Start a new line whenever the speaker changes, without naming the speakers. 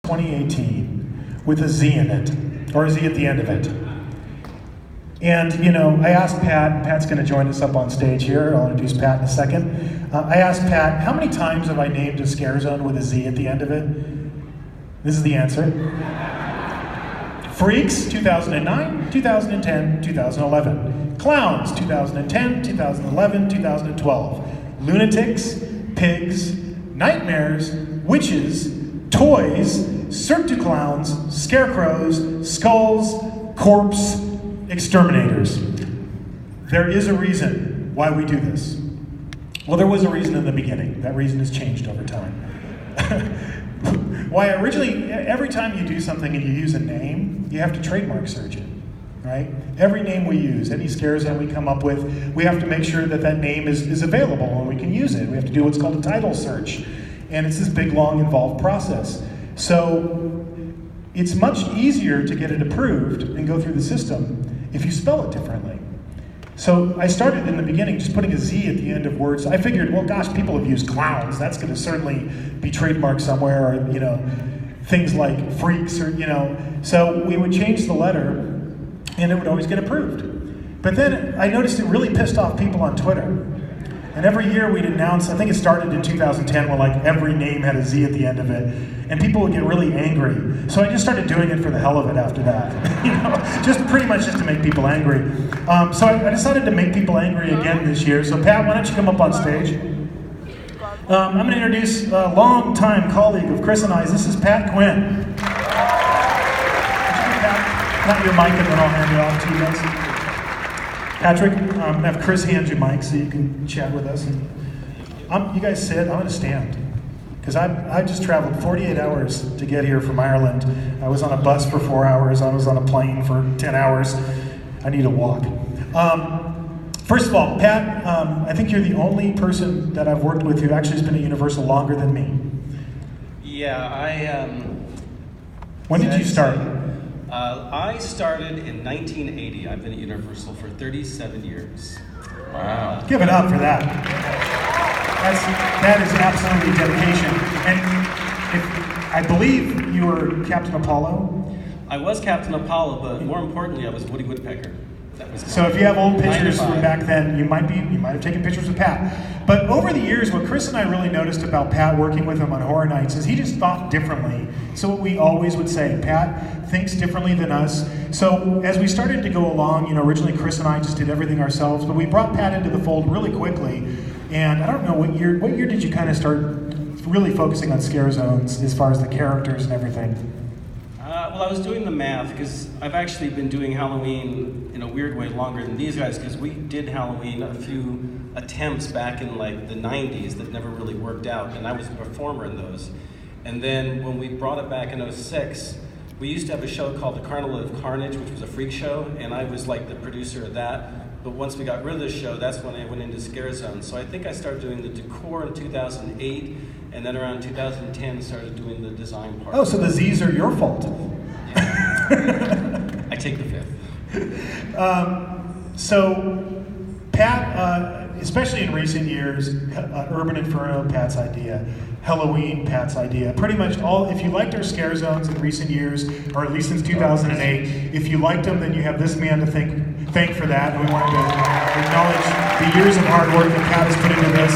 2018 with a Z in it, or a Z at the end of it. And, you know, I asked Pat, and Pat's going to join us up on stage here. I'll introduce Pat in a second. I asked Pat, how many times have I named a scare zone with a Z at the end of it? This is the answer. Freaks, 2009, 2010, 2011. Clowns, 2010, 2011, 2012. Lunatics, pigs, nightmares, witches, toys, Cirque du Clowns, scarecrows, skulls, corpse, exterminators. There is a reason why we do this. Well, there was a reason in the beginning. That reason has changed over time. Why originally, every time you do something and you use a name, you have to trademark search it, right? Every name we use, any scare zone we come up with, we have to make sure that that name is available and we can use it. We have to do what's called a title search. And it's this big, long, involved process. So it's much easier to get it approved and go through the system if you spell it differently. So I started in the beginning just putting a Z at the end of words. I figured, well, gosh, people have used clowns. That's going to certainly be trademarked somewhere, or, you know, things like freaks, or, you know. So we would change the letter, and it would always get approved. But then I noticed it really pissed off people on Twitter. And every year we'd announce, I think it started in 2010, where like every name had a Z at the end of it, and people would get really angry. So I just started doing it for the hell of it after that, you know, just pretty much just to make people angry. So I decided to make people angry again this year. So Pat, why don't you come up on stage? I'm going to introduce a long-time colleague of Chris and I's. This is Pat Quinn. Would you give Pat your mic, and then I'll hand it off to you guys. Patrick, have Chris hand you mic so you can chat with us. And you guys sit, I'm going to stand. Because I just traveled 48 hours to get here from Ireland. I was on a bus for 4 hours. I was on a plane for 10 hours. I need a walk. First of all, Pat, I think you're the only person that I've worked with who actually has been at Universal longer than me.
Yeah,
When did you start?
I started in 1980. I've been at Universal for 37 years.
Wow. Give it up for that. That is absolutely dedication. And I believe you were Captain Apollo?
I was Captain Apollo, but more importantly, I was Woody Woodpecker.
So if you have old pictures from back then, you might have taken pictures of Pat. But over the years, what Chris and I really noticed about Pat working with him on Horror Nights is he just thought differently. So what we always would say, Pat thinks differently than us. So as we started to go along, you know, originally Chris and I just did everything ourselves, but we brought Pat into the fold really quickly. And I don't know, what year did you kind of start really focusing on scare zones as far as the characters and everything?
Well, I was doing the math, because I've actually been doing Halloween in a weird way longer than these guys, because we did Halloween a few attempts back in like the 90s that never really worked out, and I was a performer in those. And then when we brought it back in 06, we used to have a show called The Carnival of Carnage, which was a freak show, and I was like the producer of that. But once we got rid of the show, that's when I went into Scare Zone. So I think I started doing the decor in 2008, and then around 2010 started doing the design part.
Oh, so the Z's are your fault.
I take the fifth.
So, Pat, especially in recent years, Urban Inferno, Pat's idea. Halloween, Pat's idea. Pretty much all, if you liked our scare zones in recent years, or at least since 2008, if you liked them, then you have this man to thank for that. And we wanted to acknowledge the years of hard work that Pat has put into this.